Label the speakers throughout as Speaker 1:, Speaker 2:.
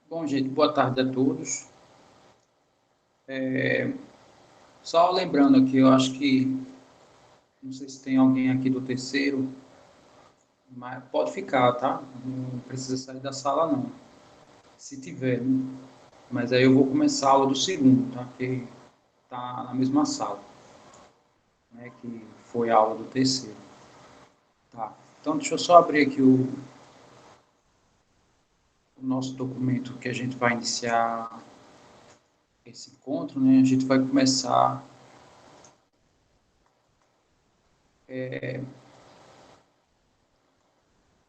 Speaker 1: Bom, gente, boa tarde a todos. Só lembrando aqui, eu acho que, não sei se tem alguém aqui do terceiro, mas pode ficar, tá? Não precisa sair da sala, não. Se tiver, né? Mas aí eu vou começar a aula do segundo, tá? Que tá na mesma sala, né? Que foi a aula do terceiro. Tá. Então, deixa eu só abrir aqui o nosso documento que a gente vai iniciar esse encontro, né? A gente vai começar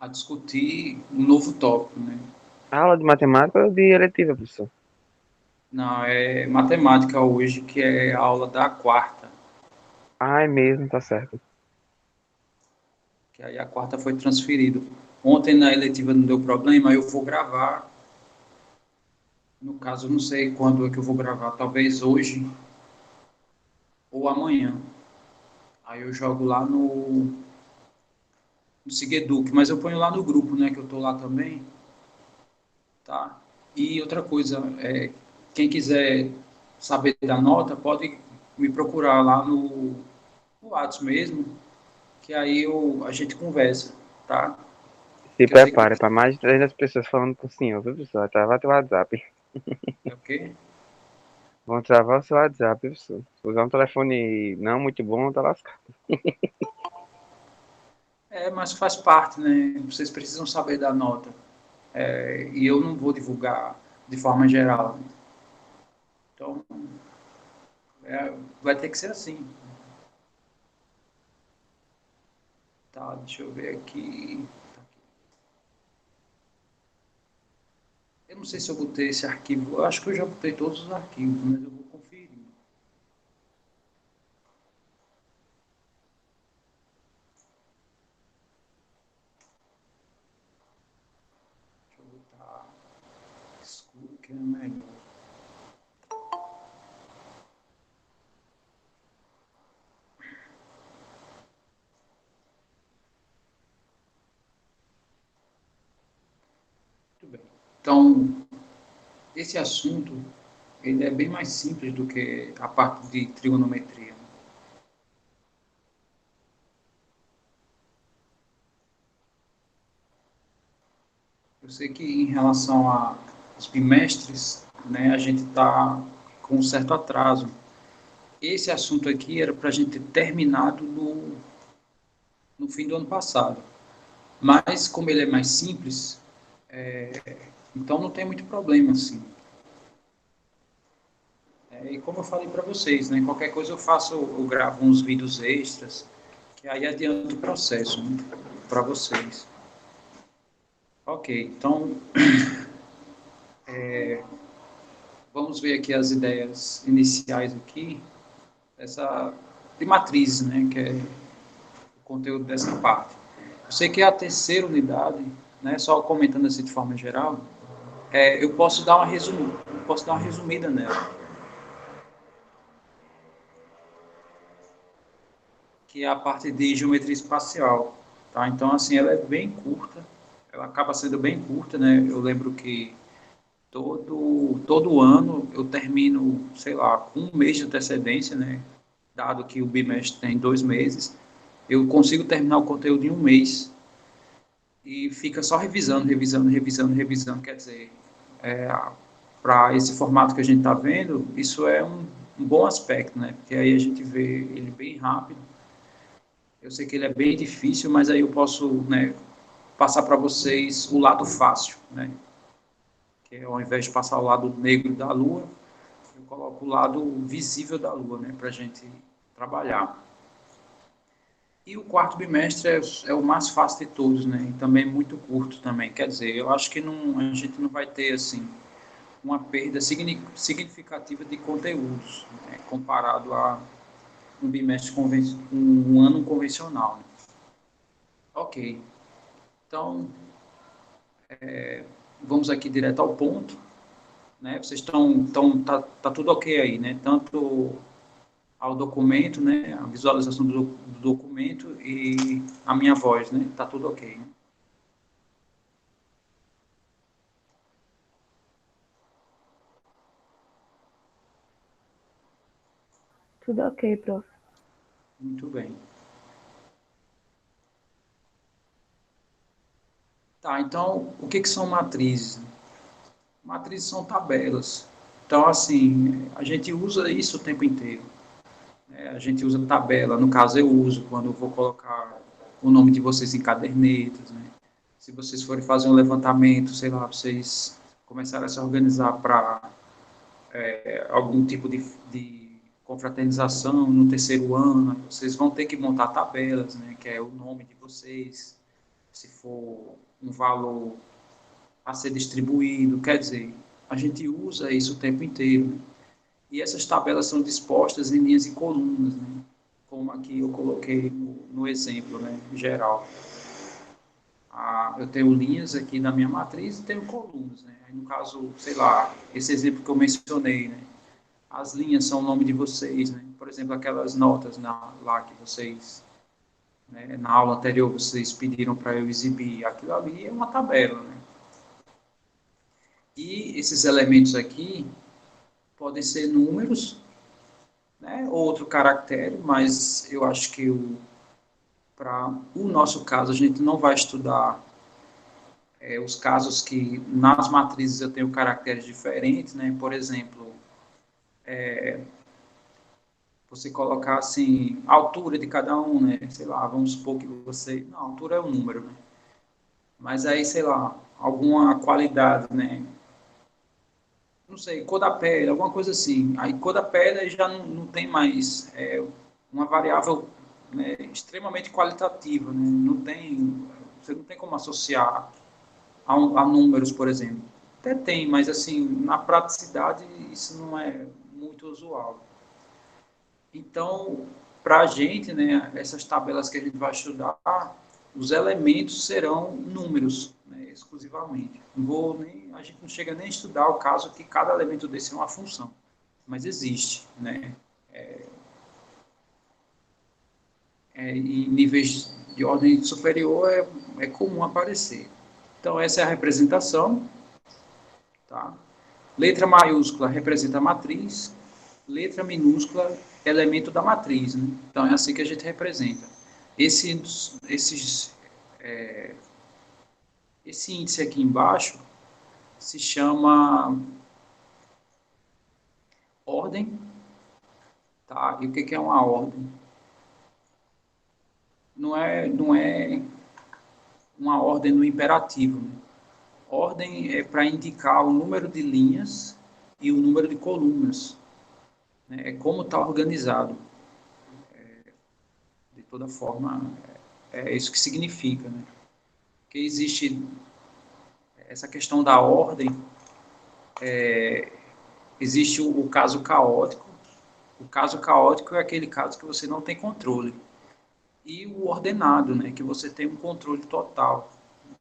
Speaker 1: a discutir um novo tópico, né?
Speaker 2: Aula de matemática ou de eletiva, professor?
Speaker 1: Não, é matemática hoje, que é a aula da quarta.
Speaker 2: Ah, é mesmo, tá certo.
Speaker 1: Que aí a quarta foi transferida. Ontem na eletiva não deu problema, aí eu vou gravar. No caso, não sei quando é que eu vou gravar, talvez hoje ou amanhã. Aí eu jogo lá no Segueduc, mas eu ponho lá no grupo, né, que eu tô lá também, tá? E outra coisa, quem quiser saber da nota, pode me procurar lá no WhatsApp mesmo, que aí a gente conversa, tá?
Speaker 2: Se
Speaker 1: Que eu sei que
Speaker 2: prepare para mais de 300 pessoas falando com o senhor, viu, professor? Vai travar teu WhatsApp.
Speaker 1: é o quê?
Speaker 2: Vão travar o seu WhatsApp, viu, professor? Se usar um telefone não muito bom, tá lascado.
Speaker 1: É, mas faz parte, né? Vocês precisam saber da nota. E eu não vou divulgar de forma geral. Então, vai ter que ser assim. Tá, deixa eu ver aqui. Eu não sei se eu botei esse arquivo. Eu acho que eu já botei todos os arquivos, mas eu vou conferir. Deixa eu botar escuro que é melhor. Muito bem. Então, esse assunto, ele é bem mais simples do que a parte de trigonometria. Eu sei que em relação aos bimestres, né, a gente está com um certo atraso. Esse assunto aqui era para a gente ter terminado no fim do ano passado. Mas, como ele é mais simples, então não tem muito problema, assim. E como eu falei para vocês, né, qualquer coisa eu gravo uns vídeos extras, que aí adianta o processo, né, para vocês. Ok, então vamos ver aqui as ideias iniciais aqui, essa de matrizes, né, que é o conteúdo dessa parte. Eu sei que é a terceira unidade, né, só comentando assim de forma geral, eu posso dar uma resumida nela, que é a parte de geometria espacial, tá? Então assim, ela é bem curta, ela acaba sendo bem curta, né? Eu lembro que todo ano eu termino, sei lá, com um mês de antecedência, né? Dado que o bimestre tem 2 meses, eu consigo terminar o conteúdo em um mês e fica só revisando, revisando, revisando, revisando. Quer dizer, é, para esse formato que a gente está vendo, isso é um bom aspecto, né? Porque aí a gente vê ele bem rápido. Eu sei que ele é bem difícil, mas aí eu posso, né, passar para vocês o lado fácil, né? Que é, ao invés de passar o lado negro da Lua, eu coloco o lado visível da Lua, né? Para a gente trabalhar. E o quarto bimestre é o mais fácil de todos, né? E também muito curto também. Quer dizer, eu acho que não, a gente não vai ter, assim, uma perda significativa de conteúdos, né? Comparado a um bimestre, um ano convencional. Né? Ok. Então, vamos aqui direto ao ponto, né? Vocês tá tudo ok aí, né? Tanto ao documento, né? A visualização do documento e a minha voz, né? Tá tudo ok, né?
Speaker 3: Tudo ok, prof.
Speaker 1: Muito bem. Tá, então, o que são matrizes? Matrizes são tabelas. Então, assim, a gente usa isso o tempo inteiro. A gente usa tabela, no caso eu uso quando eu vou colocar o nome de vocês em cadernetas, né? Se vocês forem fazer um levantamento, sei lá, vocês começarem a se organizar para algum tipo de confraternização no terceiro ano, vocês vão ter que montar tabelas, né? Que é o nome de vocês, se for um valor a ser distribuído, quer dizer, a gente usa isso o tempo inteiro, né? E essas tabelas são dispostas em linhas e colunas, né? Como aqui eu coloquei no exemplo, né, geral. Eu tenho linhas aqui na minha matriz e tenho colunas, né? Aí, no caso, sei lá, esse exemplo que eu mencionei, né? As linhas são o nome de vocês, né? Por exemplo, aquelas notas lá que vocês, né, na aula anterior, vocês pediram para eu exibir. Aquilo ali é uma tabela, né? E esses elementos aqui podem ser números, né? Ou outro caractere, mas eu acho que para o nosso caso, a gente não vai estudar os casos que nas matrizes eu tenho caracteres diferentes, né? Por exemplo, você colocar assim, a altura de cada um, né? Sei lá, vamos supor que você... Não, a altura é um número, né? Mas aí, sei lá, alguma qualidade, né? Não sei, cor da pele, alguma coisa assim. Aí cor da pele já não tem mais uma variável, né, extremamente qualitativa, né? Não tem, você não tem como associar a números, por exemplo. Até tem, mas assim, na praticidade isso não é muito usual. Então, para a gente, né, essas tabelas que a gente vai estudar, os elementos serão números, né, exclusivamente. A gente não chega nem a estudar o caso que cada elemento desse é uma função, mas existe, né? Em níveis de ordem superior é comum aparecer. Então, essa é a representação, tá? Letra maiúscula representa a matriz, letra minúscula, elemento da matriz, né? Então, é assim que a gente representa. Esses, esse índice aqui embaixo se chama ordem, tá? E o que é uma ordem? Não é uma ordem no imperativo, né? Ordem é para indicar o número de linhas e o número de colunas, né? É como está organizado. De toda forma, é isso que significa, né? Que existe essa questão da ordem, existe o caso caótico. O caso caótico é aquele caso que você não tem controle. E o ordenado, né, que você tem um controle total.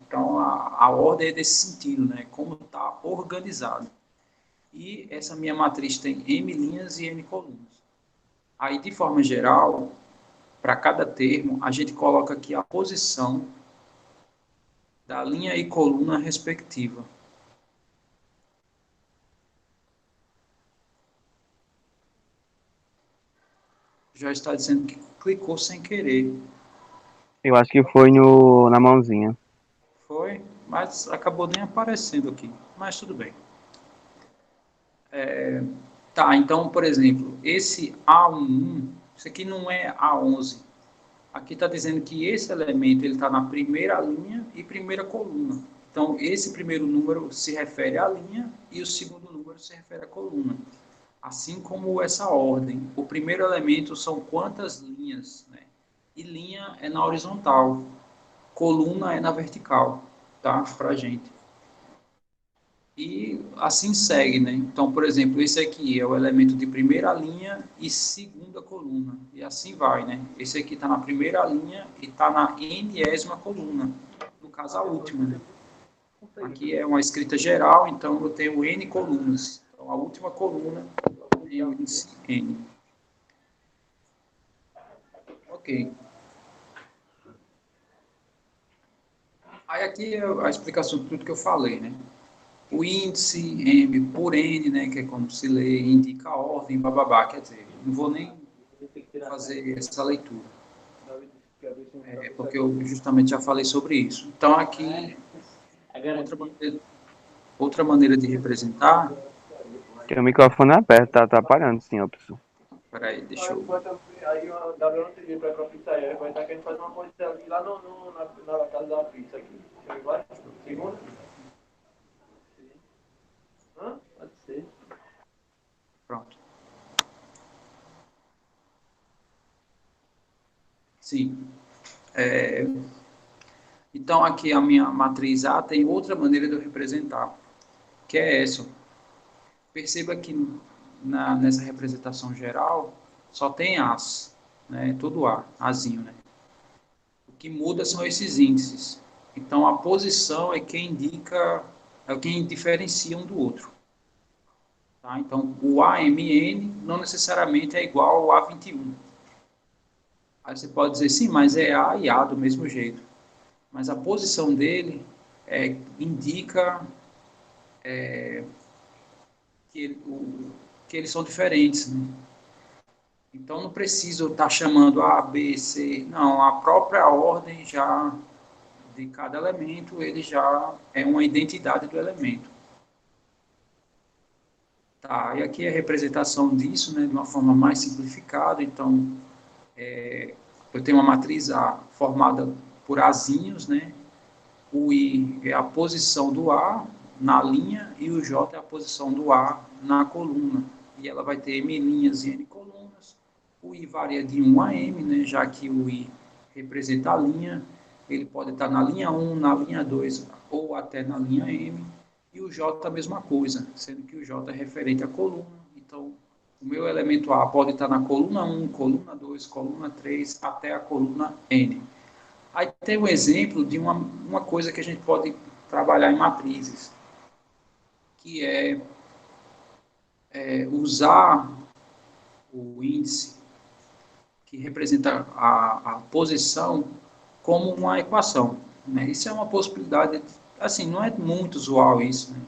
Speaker 1: Então, a ordem é desse sentido, né, como está organizado. E essa minha matriz tem M linhas e N colunas. Aí, de forma geral, para cada termo, a gente coloca aqui a posição da linha e coluna respectiva. Já está dizendo que clicou sem querer.
Speaker 2: Eu acho que foi no, na mãozinha.
Speaker 1: Foi, mas acabou nem aparecendo aqui. Mas tudo bem. Tá, então, por exemplo, esse A11, isso aqui não é A11. Aqui está dizendo que esse elemento ele está na primeira linha e primeira coluna. Então, esse primeiro número se refere à linha e o segundo número se refere à coluna. Assim como essa ordem. O primeiro elemento são quantas linhas, né? E linha é na horizontal, coluna é na vertical, tá? Para a gente. E assim segue, né? Então, por exemplo, esse aqui é o elemento de primeira linha e segunda coluna. E assim vai, né? Esse aqui está na primeira linha e está na enésima coluna. No caso, a última, né? Aqui é uma escrita geral, então eu tenho N colunas. Então, a última coluna tem o índice N. Ok. Aí aqui é a explicação de tudo que eu falei, né? O índice M por N, né, que é como se lê, indica a ordem, bababá, quer dizer, não vou nem fazer essa leitura. Porque eu justamente já falei sobre isso. Então, aqui, outra maneira de representar...
Speaker 2: Tem o microfone aberto, tá atrapalhando, sim, ó, pessoal.
Speaker 1: Peraí, deixa eu...
Speaker 3: Aí o Gabriel não tem para a pizzaria, vai estar querendo fazer uma coisa ali lá na casa da pizza aqui. Deixa eu ver, segunda? Hã? Pode ser.
Speaker 1: Pronto. Sim. Então, aqui a minha matriz A tem outra maneira de eu representar, que é essa. Perceba que nessa representação geral só tem As, né? Tudo A, Azinho, né? O que muda são esses índices. Então, a posição é quem indica, é quem diferencia um do outro. Tá? Então, o AMN não necessariamente é igual ao A21. Aí você pode dizer, sim, mas é A e A do mesmo jeito. Mas a posição dele indica que eles são diferentes, né? Então não preciso estar chamando A, B, C, não, a própria ordem já de cada elemento, ele já é uma identidade do elemento. Tá, e aqui é a representação disso, né, de uma forma mais simplificada. Então, eu tenho uma matriz A formada por Azinhos, né? O I é a posição do A na linha e o J é a posição do A na coluna. E ela vai ter M linhas e N colunas. O I varia de 1 a M, né, já que o I representa a linha. Ele pode estar na linha 1, na linha 2 ou até na linha M. E o J a mesma coisa, sendo que o J é referente à coluna. Então, o meu elemento A pode estar na coluna 1, coluna 2, coluna 3, até a coluna N. Aí tem um exemplo de uma coisa que a gente pode trabalhar em matrizes, que é usar o índice que representa a posição como uma equação, né? Isso é uma possibilidade, assim, não é muito usual isso, né?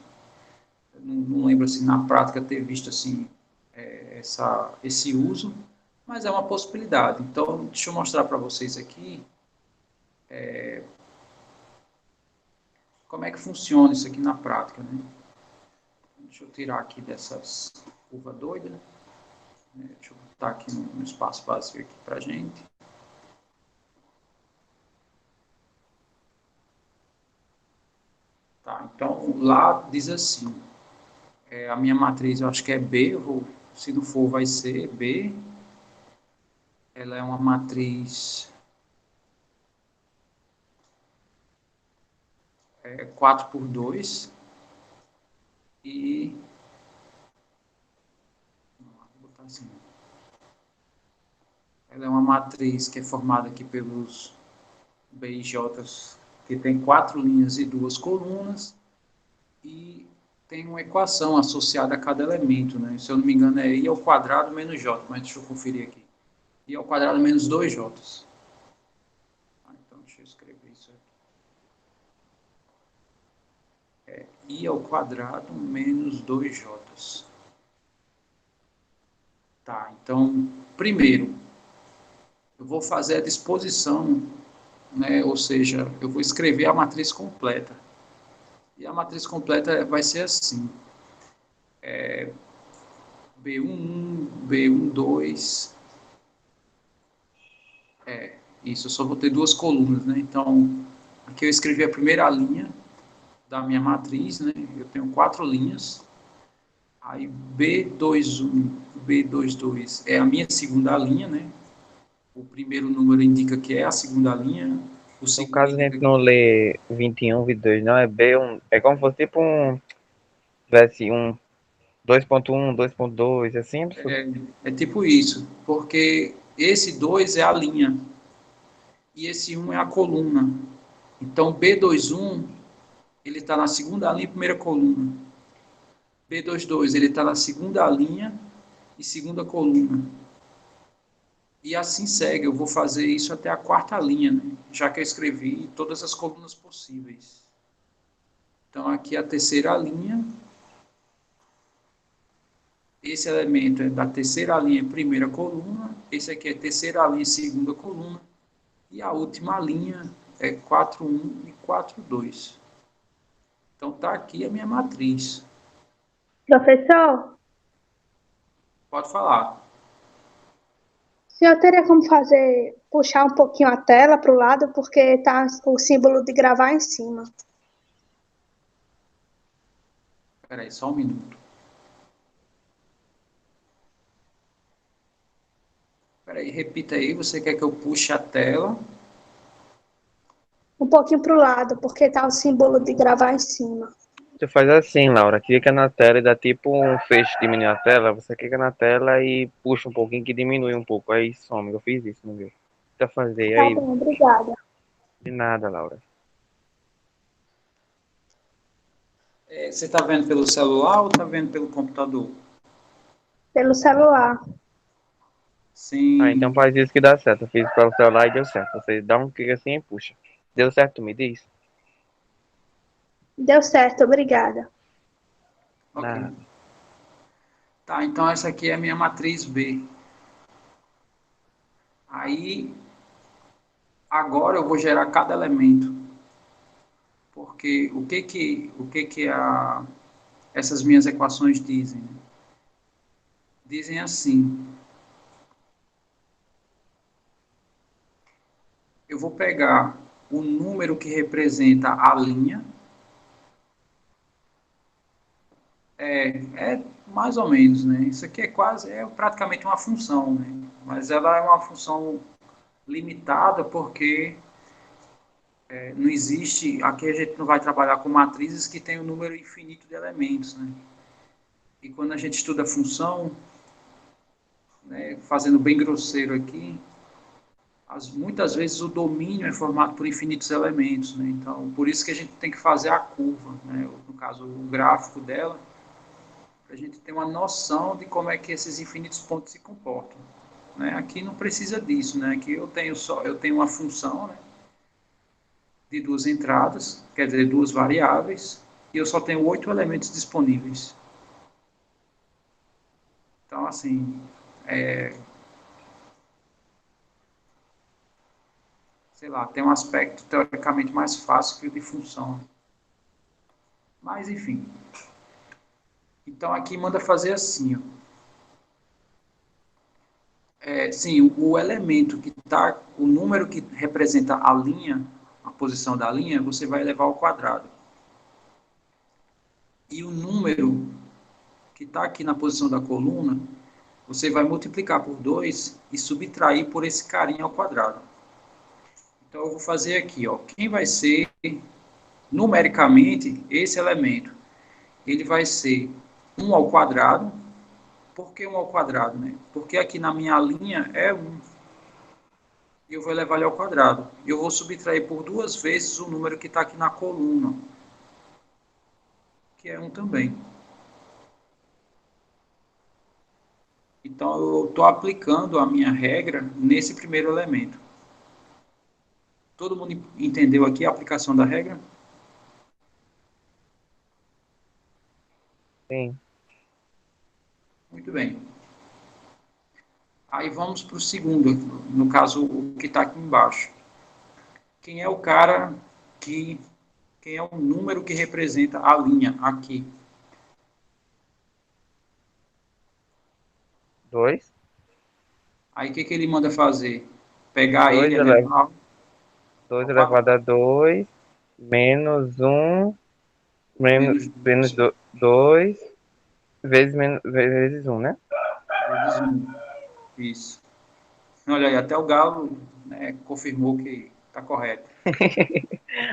Speaker 1: Não lembro assim na prática ter visto assim esse uso, mas é uma possibilidade. Então, deixa eu mostrar para vocês aqui como é que funciona isso aqui na prática, né? Deixa eu tirar aqui dessas curva doida, né? Deixa eu botar aqui no espaço vazio aqui para gente. Tá, então, lá diz assim, a minha matriz eu acho que é B, se não for vai ser B. Ela é uma matriz 4 por 2 e... Vou botar assim. Ela é uma matriz que é formada aqui pelos BIJs, que tem 4 linhas e 2 colunas, e tem uma equação associada a cada elemento, né? Se eu não me engano é I ao quadrado menos J, mas deixa eu conferir aqui. I ao quadrado menos 2J. Então deixa eu escrever isso aqui. I ao quadrado menos 2J. Tá, então, primeiro, eu vou fazer a disposição, né? Ou seja, eu vou escrever a matriz completa. E a matriz completa vai ser assim. B11, B12. Isso, eu só vou ter 2 colunas, né? Então, aqui eu escrevi a primeira linha da minha matriz, né? Eu tenho 4 linhas. Aí B21, B22 é a minha segunda linha, né? O primeiro número indica que é a segunda linha. O
Speaker 2: No
Speaker 1: segundo
Speaker 2: caso, a
Speaker 1: indica
Speaker 2: gente não lê 21, 22, não, é B1. É como se fosse tipo tivesse um 2.1, 2.2, assim, professor?
Speaker 1: é tipo isso, porque esse 2 é a linha e esse 1 é a coluna. Então, B21, ele está na segunda linha e primeira coluna. B22, ele está na segunda linha e segunda coluna. E assim segue, eu vou fazer isso até a quarta linha, né? Já que eu escrevi todas as colunas possíveis. Então, aqui a terceira linha. Esse elemento é da terceira linha, primeira coluna. esse aqui é terceira linha, segunda coluna, e a última linha é 4,1 e 4,2. Então, está aqui a minha matriz.
Speaker 4: Professor,
Speaker 1: Pode falar.
Speaker 4: o senhor teria como puxar um pouquinho a tela para o lado, porque está o símbolo de gravar em cima.
Speaker 1: Espera aí, só um minuto. Espera aí, repita aí. Você quer que eu puxe a tela?
Speaker 4: Um pouquinho para o lado, porque está o símbolo de gravar em cima.
Speaker 2: Você faz assim, Laura, clica na tela e dá tipo um feixe diminuir a tela, você clica na tela e puxa um pouquinho que diminui um pouco, aí some. Eu fiz isso, não viu? Tenta fazer
Speaker 4: Tá
Speaker 2: aí.
Speaker 4: bom, obrigada.
Speaker 2: De nada, Laura.
Speaker 1: Você está vendo pelo celular ou está vendo pelo computador?
Speaker 4: Pelo celular.
Speaker 1: Sim.
Speaker 2: Ah, então faz isso que dá certo. Eu fiz pelo celular e deu certo. Você dá um clique assim e puxa. Deu certo, tu me diz?
Speaker 4: Deu certo, obrigada.
Speaker 1: Ok.
Speaker 2: Nada.
Speaker 1: Tá, então essa aqui é a minha matriz B. Aí, agora eu vou gerar cada elemento. Porque essas minhas equações dizem? Dizem assim: eu vou pegar o número que representa a linha, é mais ou menos, né? Isso aqui é praticamente uma função, né? Mas ela é uma função limitada porque não existe, aqui a gente não vai trabalhar com matrizes que tem um número infinito de elementos, né? E quando a gente estuda função, né, fazendo bem grosseiro aqui, muitas vezes o domínio é formado por infinitos elementos, né? Então, por isso que a gente tem que fazer a curva, né? No caso, o gráfico dela, para a gente ter uma noção de como é que esses infinitos pontos se comportam, né? Aqui não precisa disso, né? Aqui eu tenho uma função, né, de duas entradas, quer dizer, duas variáveis, e eu só tenho 8 elementos disponíveis. Então, assim, sei lá, tem um aspecto teoricamente mais fácil que o de função. Mas, enfim. Então, aqui manda fazer assim, ó. Sim, o elemento que está, o número que representa a linha, a posição da linha, você vai levar ao quadrado. E o número que está aqui na posição da coluna, você vai multiplicar por 2 e subtrair por esse carinha ao quadrado. Então, eu vou fazer aqui, ó. Quem vai ser, numericamente, esse elemento? Ele vai ser 1 ao quadrado. Por que 1 ao quadrado, né? Porque aqui na minha linha é 1. E eu vou levar ele ao quadrado. E eu vou subtrair por 2 vezes o número que está aqui na coluna, que é 1 também. Então, eu estou aplicando a minha regra nesse primeiro elemento. Todo mundo entendeu aqui a aplicação da regra?
Speaker 2: Sim.
Speaker 1: Muito bem. Aí vamos para o segundo, no caso, o que está aqui embaixo. Quem é o cara que... Quem é o número que representa a linha aqui?
Speaker 2: 2.
Speaker 1: Aí o que ele manda fazer? Pegar
Speaker 2: 2
Speaker 1: ele, elevar
Speaker 2: 2
Speaker 1: ao quadrado,
Speaker 2: elevado a 2 menos 1
Speaker 1: menos
Speaker 2: menos
Speaker 1: 2
Speaker 2: 2 vezes 1, né?
Speaker 1: vezes 1. Isso. Olha aí, até o Galo, né, confirmou que está correto.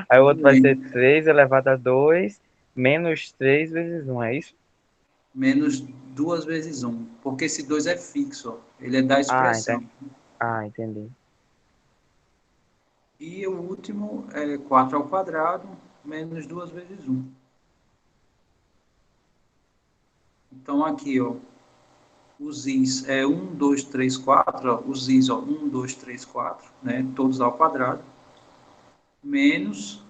Speaker 2: Aí o
Speaker 1: Muito
Speaker 2: outro vai ser
Speaker 1: bem.
Speaker 2: 3 elevado a 2 menos 3 vezes 1, é isso?
Speaker 1: Menos 2 vezes 1. Porque esse 2 é fixo, ó. Ele é da
Speaker 2: Ah,
Speaker 1: expressão.
Speaker 2: entendi. Entendi.
Speaker 1: E o último é 4 ao quadrado menos 2 vezes 1. Então aqui, ó, os is é 1, 2, 3, 4, ó, os is, ó, 1, 2, 3, 4, né, todos ao quadrado, menos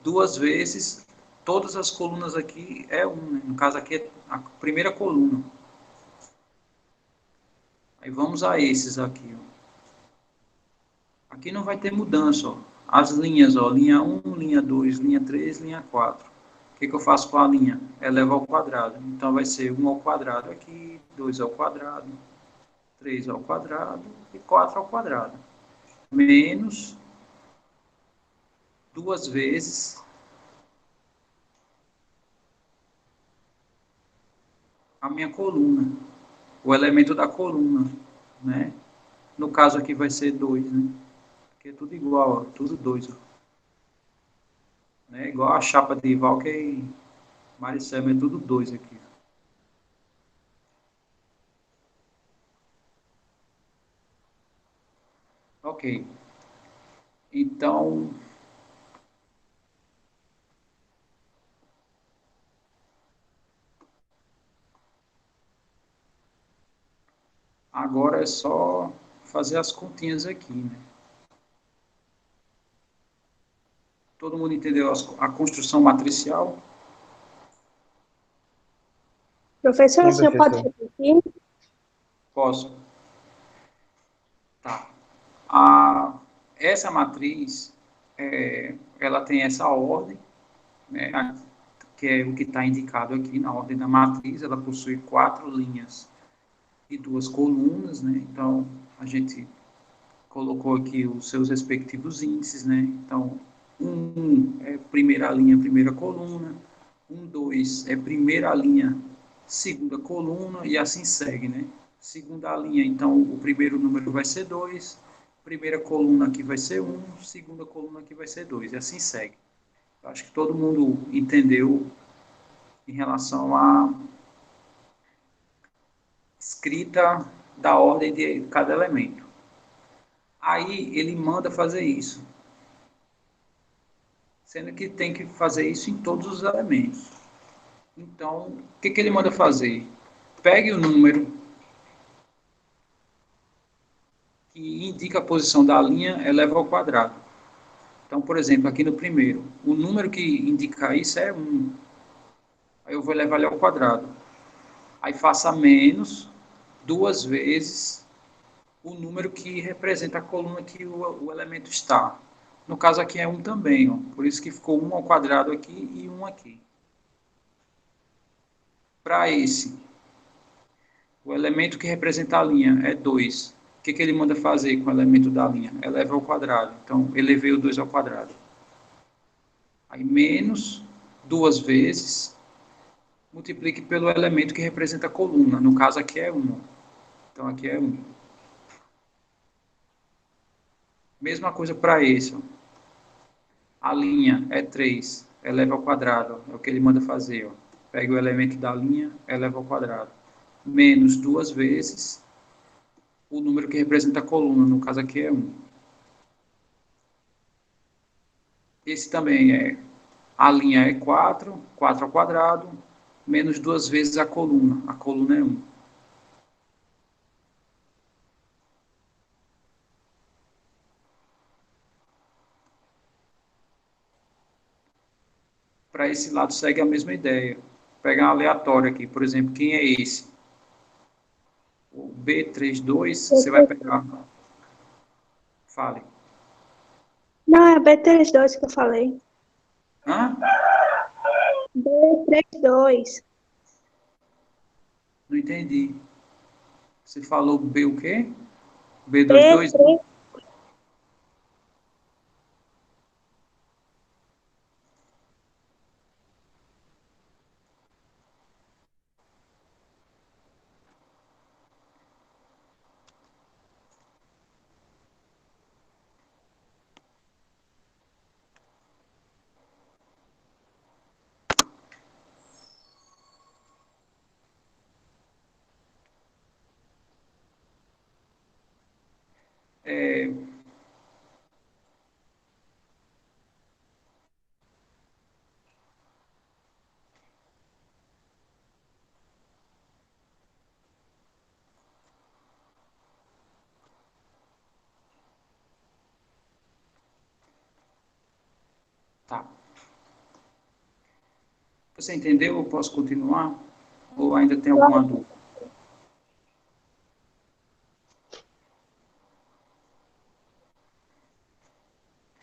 Speaker 1: 2 vezes, todas as colunas aqui é 1, né? No caso aqui é a primeira coluna. Aí vamos a esses aqui, ó. Aqui não vai ter mudança, ó. As linhas, ó, linha 1, linha 2, linha 3, linha 4. O que eu faço com a linha? Eleva ao quadrado. Então vai ser 1 ao quadrado aqui, 2 ao quadrado, 3 ao quadrado e 4 ao quadrado. Menos 2 vezes a minha coluna, o elemento da coluna, né? No caso aqui vai ser 2, né? Aqui é tudo igual, ó, tudo 2, ó. Né? Igual a chapa de Valker e Maricela, é tudo 2 aqui. Ok. Então, agora é só fazer as continhas aqui, né? Todo mundo entendeu a construção matricial?
Speaker 4: Professor, o
Speaker 2: Sim,
Speaker 4: senhor pode
Speaker 2: professor.
Speaker 4: repetir?
Speaker 1: Posso. Tá. Essa matriz, ela tem essa ordem, né, que é o que está indicado aqui na ordem da matriz. Ela possui 4 linhas e 2 colunas, né? Então, a gente colocou aqui os seus respectivos índices, né? Então, 1 é primeira linha, primeira coluna, 1, 2 é primeira linha, segunda coluna, e assim segue, né? Segunda linha, então, o primeiro número vai ser 2, primeira coluna aqui vai ser 1, segunda coluna aqui vai ser 2, e assim segue. Eu acho que todo mundo entendeu em relação à escrita da ordem de cada elemento. Aí ele manda fazer isso, sendo que tem que fazer isso em todos os elementos. Então, o que ele manda fazer? Pegue o número que indica a posição da linha, eleva ao quadrado. Então, por exemplo, aqui no primeiro, o número que indica isso é 1. Aí eu vou levar ele ao quadrado. Aí faça menos 2 vezes o número que representa a coluna que o elemento está. No caso aqui é 1 também, ó. Por isso que ficou 1 ao quadrado aqui e 1 aqui. Para esse, o elemento que representa a linha é 2. O que ele manda fazer com o elemento da linha? Eleva ao quadrado. Então, elevei o 2 ao quadrado. Aí, menos 2 vezes, multiplique pelo elemento que representa a coluna. No caso, aqui é 1. Então, aqui é 1. Mesma coisa para esse. Ó. A linha é 3. Eleva ao quadrado. É o que ele manda fazer. Ó. Pega o elemento da linha, eleva ao quadrado. Menos 2 vezes o número que representa a coluna. No caso, aqui é 1. Esse também é, a linha é 4, 4 ao quadrado, menos 2 vezes a coluna é 1. Para esse lado segue a mesma ideia. Pega um aleatório aqui, por exemplo, quem é esse? O B32, você vai pegar, fale.
Speaker 4: Não, é B32 que eu falei.
Speaker 1: Hã?
Speaker 4: B32.
Speaker 1: Não entendi. Você falou B o quê? B22?
Speaker 4: B3.
Speaker 1: É, tá. Você entendeu? Eu posso continuar? Ou ainda tem alguma dúvida?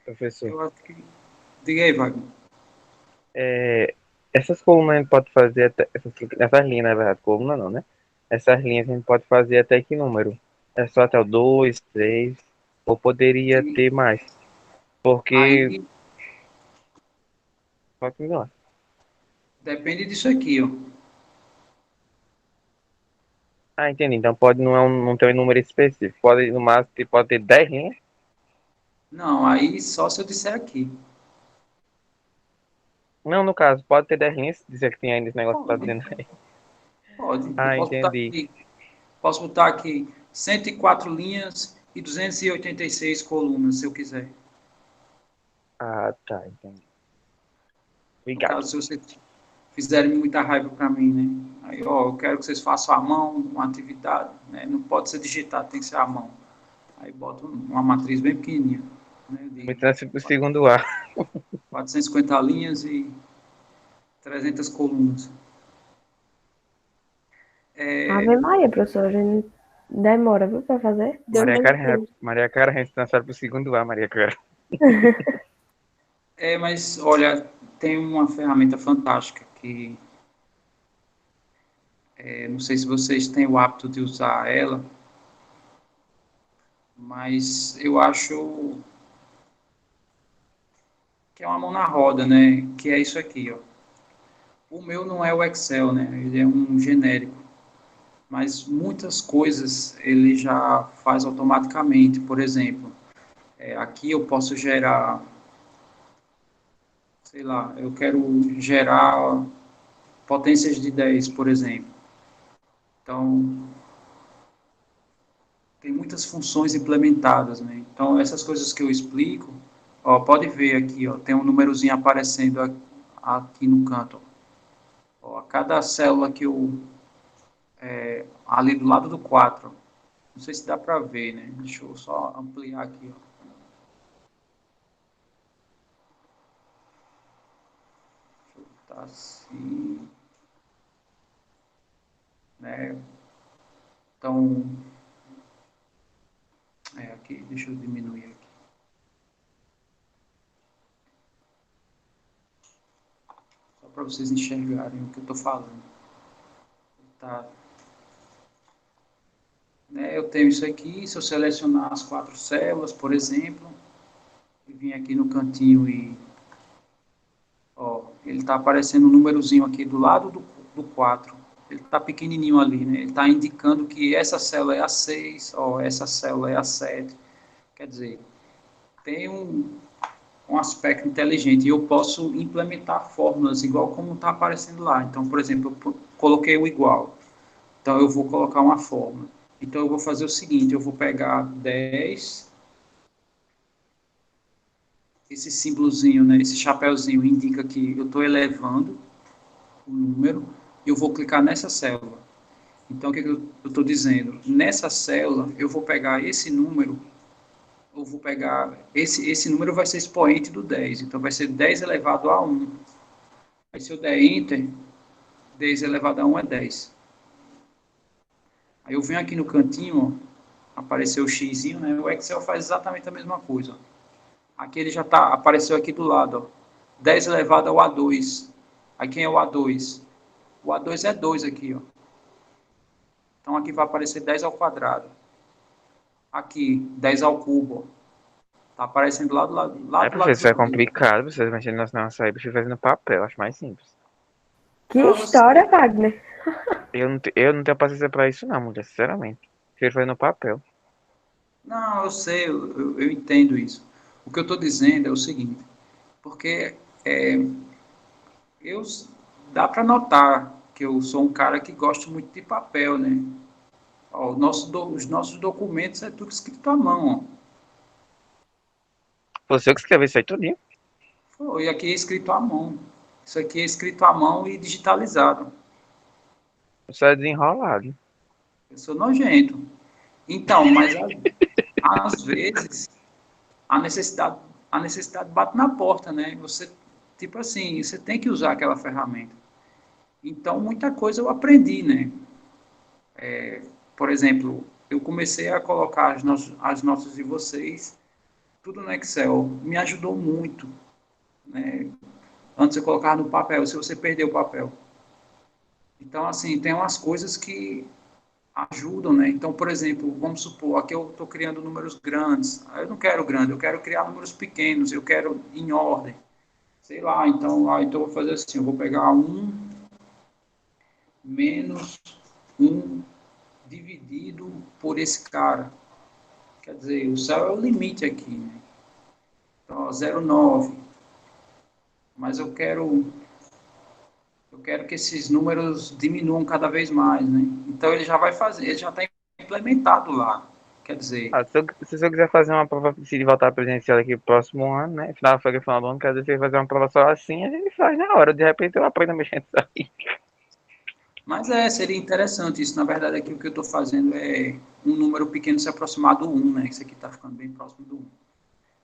Speaker 2: Professor,
Speaker 1: Eu acho que... Diga aí, Wagner.
Speaker 2: essas colunas a gente pode fazer até. Essas linhas, na verdade, coluna não, né? Essas linhas a gente pode fazer até que número? É só até o 2, 3, ou poderia
Speaker 1: Sim.
Speaker 2: ter mais? Porque.
Speaker 1: Aí
Speaker 2: Pode continuar.
Speaker 1: depende disso aqui, ó.
Speaker 2: Ah, entendi. Então pode não ter um número específico. Pode, no máximo, pode ter 10 linhas?
Speaker 1: Não, aí só se eu disser aqui.
Speaker 2: Não, no caso, pode ter 10 linhas, dizer que tem ainda esse negócio que tá
Speaker 1: Pode,
Speaker 2: dizendo aí.
Speaker 1: pode. Eu
Speaker 2: Ah, entendi.
Speaker 1: posso botar aqui 104 linhas e 286 colunas, se eu quiser.
Speaker 2: Ah, tá, entendi.
Speaker 1: No
Speaker 2: Obrigado.
Speaker 1: caso, se vocês fizerem muita raiva para mim, né? Aí, ó, eu quero que vocês façam à mão uma atividade, né? Não pode ser digitado, tem que ser à mão. Aí boto uma matriz bem pequenininha, né?
Speaker 2: Me
Speaker 1: De
Speaker 2: transfere pro segundo A.
Speaker 1: 450 linhas e 300 colunas.
Speaker 5: Ave Maria, professor, a gente demora, viu, pra fazer? Deu menos tempo.
Speaker 2: Maria Cara, a gente transfere pro segundo A, Maria Cara.
Speaker 1: Mas olha, tem uma ferramenta fantástica que não sei se vocês têm o hábito de usar ela, mas eu acho que é uma mão na roda, né? Que é isso aqui, ó. O meu não é o Excel, né? Ele é um genérico, mas muitas coisas ele já faz automaticamente. Por exemplo, aqui eu posso gerar, sei lá, eu quero gerar potências de 10, por exemplo. Então, tem muitas funções implementadas, né? Então, essas coisas que eu explico, ó, pode ver aqui, ó, tem um númerozinho aparecendo aqui no canto. Ó, a cada célula que eu, ali do lado do 4, não sei se dá para ver, né? Deixa eu só ampliar aqui, ó. Deixa eu botar assim, né? Então, aqui, deixa eu diminuir aqui. Só para vocês enxergarem o que eu estou falando. Tá, né? Eu tenho isso aqui, se eu selecionar as 4 células, por exemplo, e vim aqui no cantinho e, ó, ele está aparecendo um númerozinho aqui do lado do 4. Ele está pequenininho ali, né? Ele está indicando que essa célula é a 6, ó, essa célula é a 7. Quer dizer, tem um aspecto inteligente e eu posso implementar fórmulas igual como está aparecendo lá. Então, por exemplo, eu coloquei o igual. Então, eu vou colocar uma fórmula. Então, eu vou fazer o seguinte, eu vou pegar 10, esse símbolozinho, né, esse chapéuzinho indica que eu estou elevando o número e eu vou clicar nessa célula. Então, o que eu estou dizendo? Nessa célula, eu vou pegar esse número, eu vou pegar, esse número vai ser expoente do 10, então vai ser 10 elevado a 1. Aí, se eu der Enter, 10 elevado a 1 é 10. Aí eu venho aqui no cantinho, ó, apareceu o xizinho, né? O Excel faz exatamente a mesma coisa. Aqui ele já apareceu aqui do lado, ó. 10 elevado ao A2. Aí quem é o A2? O A2 é 2 aqui, ó. Então aqui vai aparecer 10 ao quadrado. Aqui, 10 ao cubo, ó. Tá aparecendo lá do lado, lá
Speaker 2: É,
Speaker 1: do lado
Speaker 2: professor, é
Speaker 1: do cubo.
Speaker 2: complicado. Vocês mexendo nas nossas aí, prefiro fazer no papel, acho mais simples.
Speaker 5: Que
Speaker 1: Não,
Speaker 5: história, Wagner.
Speaker 2: Eu não tenho paciência pra isso, não, mulher, sinceramente. Prefiro fazer no papel.
Speaker 1: não, eu sei, eu entendo isso. O que eu estou dizendo é o seguinte, porque eu, dá para notar que eu sou um cara que gosta muito de papel, né? Ó, os nossos documentos é tudo escrito à mão, ó.
Speaker 2: Você que escreveu isso aí tudinho.
Speaker 1: Foi, aqui é escrito à mão. Isso aqui é escrito à mão e digitalizado.
Speaker 2: Você é desenrolado.
Speaker 1: Eu sou nojento. Então, mas às vezes a necessidade, a necessidade bate na porta, né? Você, tipo assim, você tem que usar aquela ferramenta. Então, muita coisa eu aprendi, né? Por exemplo, eu comecei a colocar as notas de vocês tudo no Excel, me ajudou muito, né? Antes eu colocava no papel, se você perder o papel. Então, assim, tem umas coisas que ajudam, né? Então, por exemplo, vamos supor, aqui eu estou criando números grandes. Eu não quero grande, eu quero criar números pequenos, eu quero em ordem. Sei lá, então eu vou fazer assim, eu vou pegar 1 menos 1 dividido por esse cara. Quer dizer, o céu é o limite aqui, né? Então, 0,9. Mas eu quero que esses números diminuam cada vez mais, né? Então ele já vai fazer, ele já está implementado lá. Quer dizer,
Speaker 2: Se eu quiser fazer uma prova, se voltar presencial aqui pro próximo ano, né? Final do ano, quer dizer, se eu fazer uma prova só assim, a gente faz na hora. De repente eu aprendo a mexer nisso aí.
Speaker 1: mas seria interessante isso. Na verdade, aqui o que eu estou fazendo é um número pequeno se aproximar do 1, né? Isso aqui está ficando bem próximo do 1.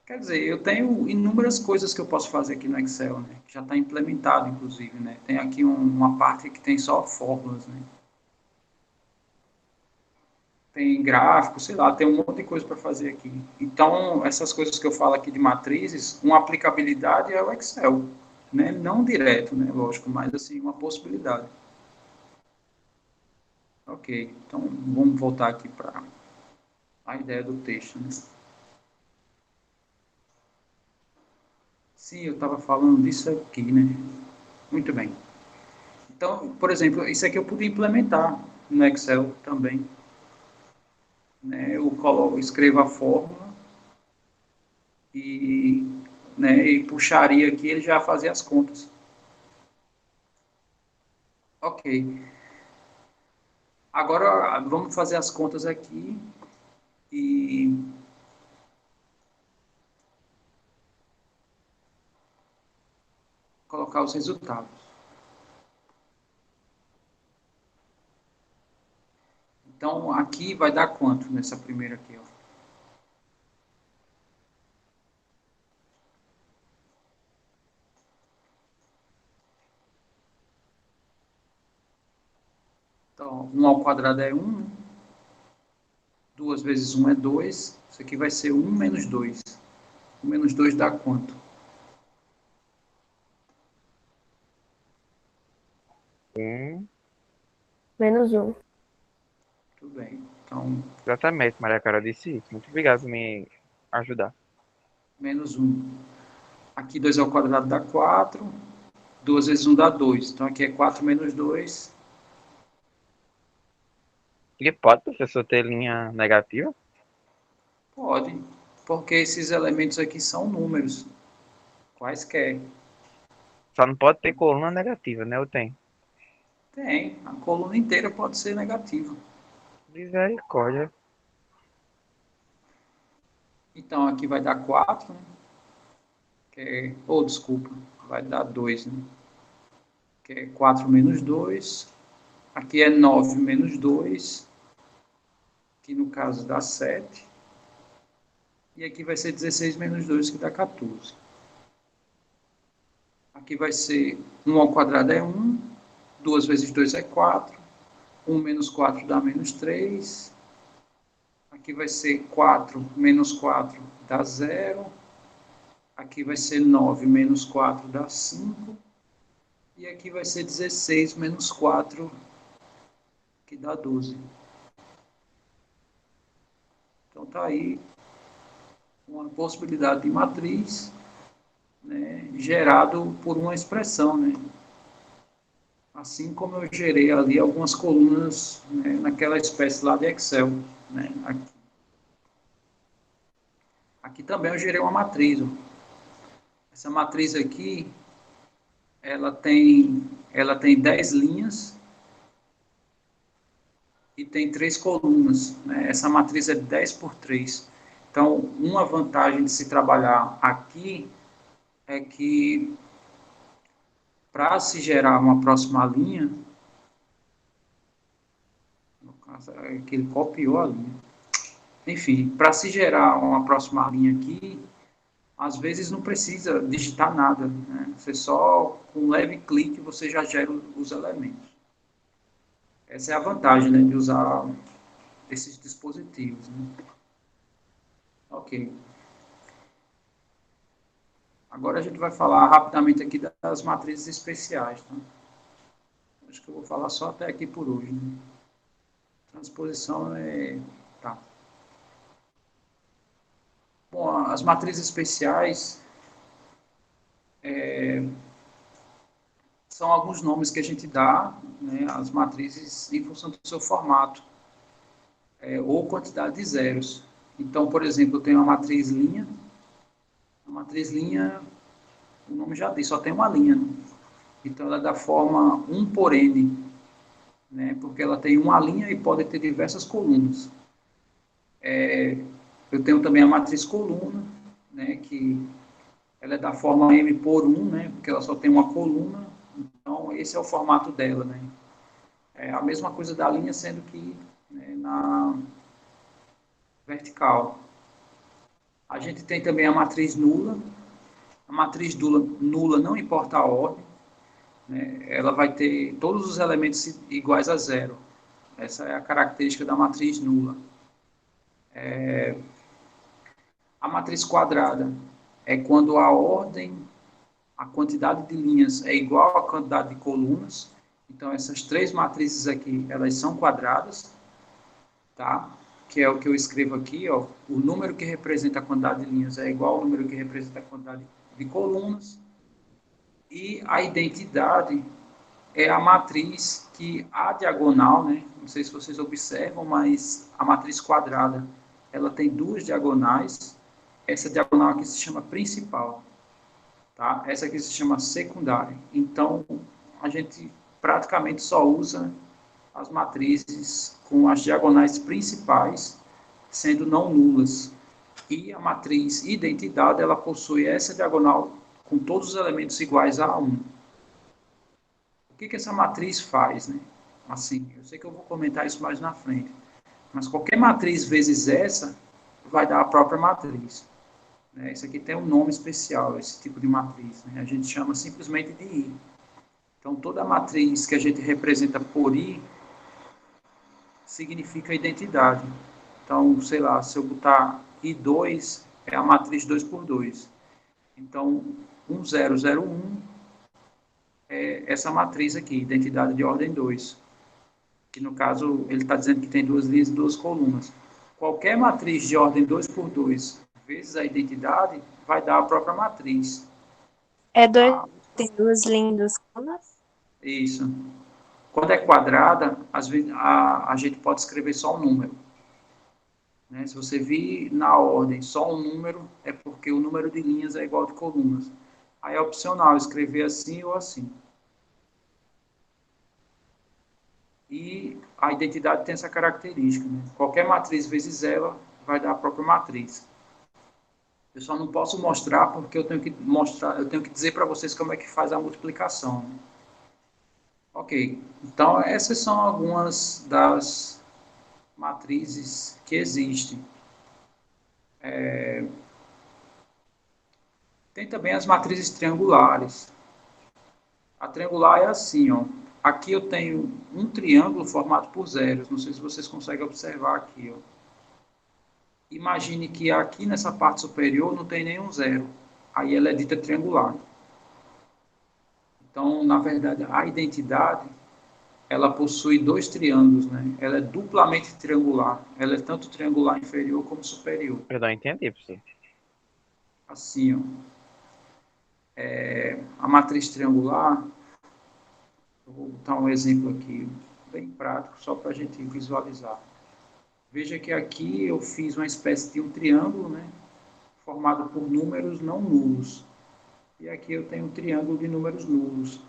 Speaker 1: Quer dizer, eu tenho inúmeras coisas que eu posso fazer aqui no Excel, né? Que já está implementado, inclusive, né? Tem aqui uma parte que tem só fórmulas, né? Tem gráfico, sei lá, tem um monte de coisa para fazer aqui. Então, essas coisas que eu falo aqui de matrizes, uma aplicabilidade é o Excel, né? Não direto, né? Lógico, mas assim, uma possibilidade. Ok, então vamos voltar aqui para a ideia do texto, né? Sim, eu estava falando disso aqui, né? Muito bem. Então, por exemplo, isso aqui eu podia implementar no Excel também, né? Eu escrevo a fórmula e, né, e puxaria aqui, ele já fazia as contas. Ok. Agora vamos fazer as contas aqui e colocar os resultados. Então, aqui vai dar quanto nessa primeira aqui, ó? Então, 1 ao quadrado é 1, 2 vezes 1 é 2, isso aqui vai ser 1 menos 2. 1 menos 2 dá quanto?
Speaker 5: Menos um.
Speaker 1: Tudo bem. Então,
Speaker 2: Exatamente, Maria Carol disse isso. Muito obrigado por me ajudar.
Speaker 1: menos 1. Aqui 2 ao quadrado dá 4, 2 vezes 1 dá 2. Então, aqui é 4 menos 2.
Speaker 2: E pode, professor, ter linha negativa?
Speaker 1: Pode, porque esses elementos aqui são números, quaisquer.
Speaker 2: Só não pode ter coluna negativa, né? Eu tenho.
Speaker 1: Tem, a coluna inteira pode ser negativa.
Speaker 2: Misericórdia.
Speaker 1: Então, aqui vai dar 4, né? Desculpa, vai dar 2, né? Que é 4 menos 2. Aqui é 9 menos 2, que no caso dá 7. E aqui vai ser 16 menos 2, que dá 14. Aqui vai ser 1 ao quadrado é 1, 2 vezes 2 é 4, 1 menos 4 dá menos 3. Aqui vai ser 4 menos 4 dá 0. Aqui vai ser 9 menos 4 dá 5. E aqui vai ser 16 menos 4, que dá 12. Então tá aí uma possibilidade de matriz, né, gerado por uma expressão, né? Assim como eu gerei ali algumas colunas, né, naquela espécie lá de Excel, né? Aqui também eu gerei uma matriz. Ó. Essa matriz aqui, ela tem 10 linhas e tem 3 colunas. Né? Essa matriz é 10 por 3. Então, uma vantagem de se trabalhar aqui é que para se gerar uma próxima linha, no caso é que ele copiou a linha. Enfim, para se gerar uma próxima linha aqui, às vezes não precisa digitar nada, né? Você só, com um leve clique, você já gera os elementos. Essa é a vantagem, né, de usar esses dispositivos. Né? Ok. Agora a gente vai falar rapidamente aqui das matrizes especiais. Tá? Acho que eu vou falar só até aqui por hoje. Né? Transposição é... Tá. Bom, as matrizes especiais são alguns nomes que a gente dá, né, às matrizes em função do seu formato, ou quantidade de zeros. Então, por exemplo, eu tenho a matriz linha. A matriz linha, o nome já diz, só tem uma linha. Né? Então, ela é da forma 1 por n, né, porque ela tem uma linha e pode ter diversas colunas. Eu tenho também a matriz coluna, né, que ela é da forma m por 1, né, porque ela só tem uma coluna. Então, esse é o formato dela. Né. É a mesma coisa da linha, sendo que né, na vertical. A gente tem também a matriz nula. A matriz nula não importa a ordem, né, ela vai ter todos os elementos iguais a zero. Essa é a característica da matriz nula. A matriz quadrada é quando a ordem, a quantidade de linhas é igual à quantidade de colunas. Então, essas três matrizes aqui, elas são quadradas, tá? Que é o que eu escrevo aqui, ó. O número que representa a quantidade de linhas é igual ao número que representa a quantidade de colunas. E a identidade é a matriz que a diagonal, né? Não sei se vocês observam, mas a matriz quadrada, ela tem duas diagonais. Essa diagonal aqui se chama principal, tá? Essa aqui se chama secundária. Então, a gente praticamente só usa as matrizes com as diagonais principais sendo não nulas. E a matriz identidade, ela possui essa diagonal com todos os elementos iguais a 1. O que essa matriz faz, né? Assim, eu sei que eu vou comentar isso mais na frente, mas qualquer matriz vezes essa vai dar a própria matriz. Né? Isso aqui tem um nome especial, esse tipo de matriz. Né? A gente chama simplesmente de I. Então, toda matriz que a gente representa por I significa identidade. Então, sei lá, se eu botar I2, é a matriz 2 por 2. Então, 1001 é essa matriz aqui, identidade de ordem 2. Que no caso, ele está dizendo que tem duas linhas e duas colunas. Qualquer matriz de ordem 2 por 2 vezes a identidade vai dar a própria matriz.
Speaker 6: Tem duas linhas, duas colunas?
Speaker 1: Isso. Quando é quadrada, às vezes, a gente pode escrever só um número. Né? Se você vir na ordem só um número, é porque o número de linhas é igual de colunas. Aí é opcional escrever assim ou assim. E a identidade tem essa característica. Né? Qualquer matriz vezes ela vai dar a própria matriz. Eu só não posso mostrar porque eu tenho que dizer para vocês como é que faz a multiplicação. Né? Ok, então essas são algumas das matrizes que existem. Tem também as matrizes triangulares. A triangular é assim, ó. Aqui eu tenho um triângulo formado por zeros. Não sei se vocês conseguem observar aqui, ó. Imagine que aqui nessa parte superior não tem nenhum zero. Aí ela é dita triangular. Então, na verdade, a identidade, ela possui dois triângulos, né? Ela é duplamente triangular. Ela é tanto triangular inferior como superior.
Speaker 2: Perdão, entendi, professor.
Speaker 1: Assim, ó. A matriz triangular, eu vou botar um exemplo aqui, bem prático, só para a gente visualizar. Veja que aqui eu fiz uma espécie de um triângulo, né? Formado por números não nulos. E aqui eu tenho um triângulo de números nulos.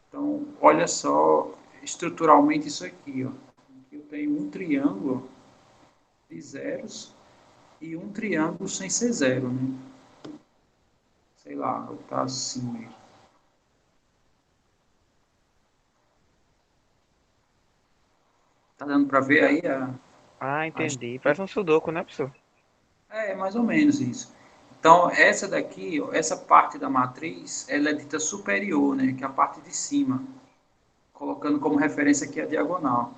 Speaker 1: Então, olha só estruturalmente isso aqui, ó. Aqui eu tenho um triângulo de zeros e um triângulo sem ser zero, né? Sei lá, vou botar assim mesmo. Tá dando para ver aí
Speaker 2: Ah, entendi. Parece um sudoku, né, professor?
Speaker 1: É mais ou menos isso. Então, essa daqui, ó, essa parte da matriz, ela é dita superior, né? Que é a parte de cima. Colocando como referência aqui a diagonal.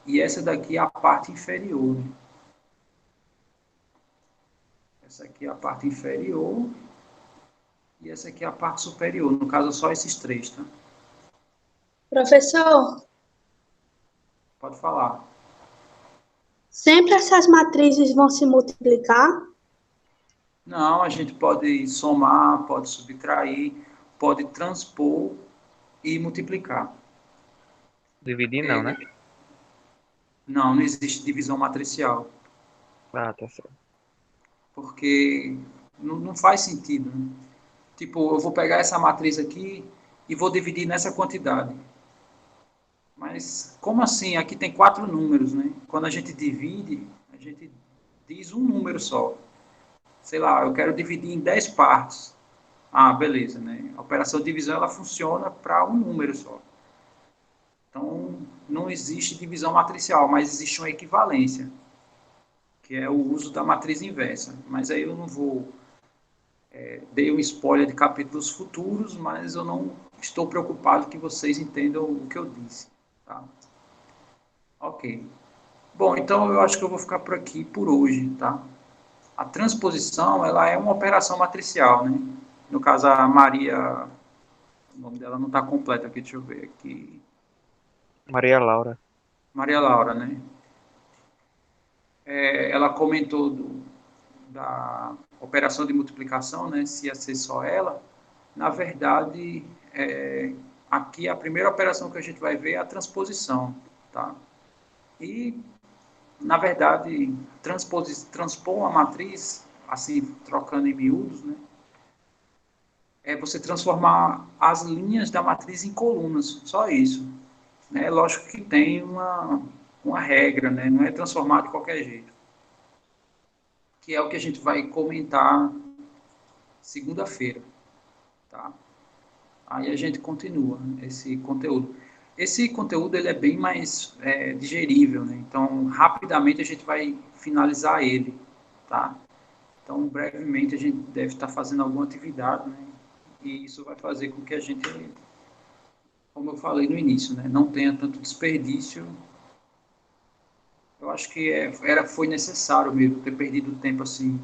Speaker 1: E essa daqui é a parte inferior, né? Essa aqui é a parte inferior essa aqui é a parte superior, no caso só esses três, tá?
Speaker 4: Professor,
Speaker 1: Pode falar.
Speaker 4: sempre essas matrizes vão se multiplicar?
Speaker 1: Não, a gente pode somar, pode subtrair, pode transpor e multiplicar.
Speaker 2: Dividir não, né?
Speaker 1: Não existe divisão matricial,
Speaker 2: Ah, tá certo.
Speaker 1: porque não faz sentido, né? Tipo, eu vou pegar essa matriz aqui e vou dividir nessa quantidade. Mas como assim? Aqui tem 4 números, né? Quando a gente divide, a gente diz um número só. Sei lá, eu quero dividir em 10 partes. Ah, beleza, né? A operação de divisão ela funciona para um número só. Então, não existe divisão matricial, mas existe uma equivalência, que é o uso da matriz inversa. Mas aí eu não vou... dei um spoiler de capítulos futuros, mas eu não estou preocupado que vocês entendam o que eu disse. Tá? Ok. Bom, então eu acho que eu vou ficar por aqui por hoje, tá? A transposição, ela é uma operação matricial, né? No caso, a Maria... O nome dela não está completo aqui, deixa eu ver aqui.
Speaker 2: Maria Laura.
Speaker 1: Maria Laura, né? Ela comentou da operação de multiplicação, né? Se ia ser só ela. Na verdade, aqui a primeira operação que a gente vai ver é a transposição, tá? E, na verdade, transpor uma matriz, assim, trocando em miúdos, né? É você transformar as linhas da matriz em colunas, só isso. Né? Lógico que tem uma regra, né? Não é transformar de qualquer jeito. Que é o que a gente vai comentar segunda-feira, tá? Aí a gente continua esse conteúdo. Esse conteúdo ele é bem mais digerível, né? Então, rapidamente a gente vai finalizar ele, tá? Então, brevemente a gente deve estar fazendo alguma atividade, né? E isso vai fazer com que a gente, como eu falei no início, né? Não tenha tanto desperdício. Eu acho que foi necessário mesmo ter perdido tempo assim,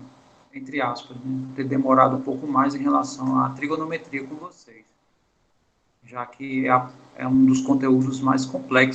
Speaker 1: entre aspas, né? Ter demorado um pouco mais em relação à trigonometria com vocês, já que é um dos conteúdos mais complexos